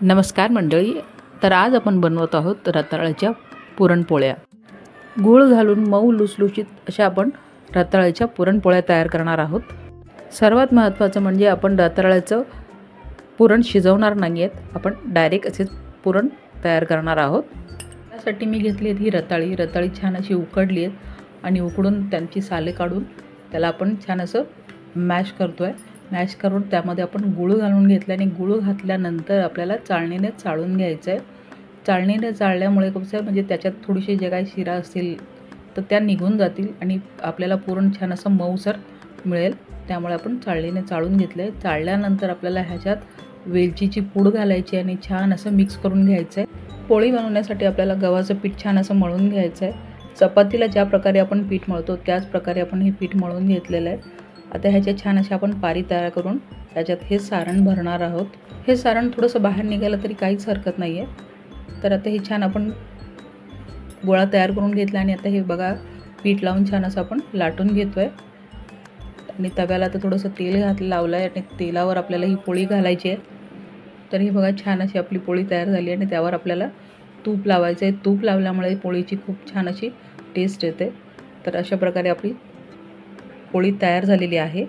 नमस्कार मंडळी. तर आज आपण बनवत आहोत रताळ्याच्या पुरणपोळ्या. गूळ घालून मऊ लुसलुशीत अशा आपण रताळ्याच्या पुरणपोळ्या तयार करणार आहोत. सर्वात महत्त्वाचं म्हणजे आपण रताळ्याचं पुरण शिजवणार नाही आहेत, आपण डायरेक्ट असेच पुरण तयार करणार आहोत. त्यासाठी मी घेतली ही रताळी छान अशी उकडली आहेत आणि उकडून त्यांची साले काढून त्याला आपण छान असं मॅश करतो आहे. मॅश करून त्यामध्ये आपण गूळ घालून घेतला आणि गूळ घातल्यानंतर आपल्याला चाळणीने चाळून घ्यायचं आहे. चाळणीने चाळल्यामुळे कसं म्हणजे त्याच्यात थोडीशी जे काही शिरा असतील तर त्या निघून जातील आणि आपल्याला पुरण छान असं मऊसर मिळेल. त्यामुळे आपण चाळणीने चाळून घेतलं आहे. चाळल्यानंतर आपल्याला ह्याच्यात वेलचीची पूड घालायची आणि छान असं मिक्स करून घ्यायचं आहे. पोळी बनवण्यासाठी आपल्याला गव्हाचं पीठ छान असं मळून घ्यायचं आहे. चपातीला ज्या प्रकारे आपण पीठ मळतो त्याच प्रकारे आपण हे पीठ मळून घेतलेलं आहे. आता ह्याच्या छान अशा आपण पारी तयार करून त्याच्यात हे सारण भरणार आहोत. हे सारण थोडंसं बाहेर निघालं तरी काहीच हरकत नाही आहे. तर आता हे छान आपण गोळा तयार करून घेतला आणि आता हे बघा पीठ लावून छान असं आपण लाटून घेतो आहे आणि तव्याला तर थोडंसं तेल लावलं आहे आणि तेलावर आपल्याला ही पोळी घालायची आहे. तर हे बघा छान अशी आपली पोळी तयार झाली आणि त्यावर आपल्याला तूप लावायचं आहे. तूप लावल्यामुळे पोळीची खूप छान अशी टेस्ट येते. तर अशा प्रकारे आपली पोळी तयार झालेली आहे.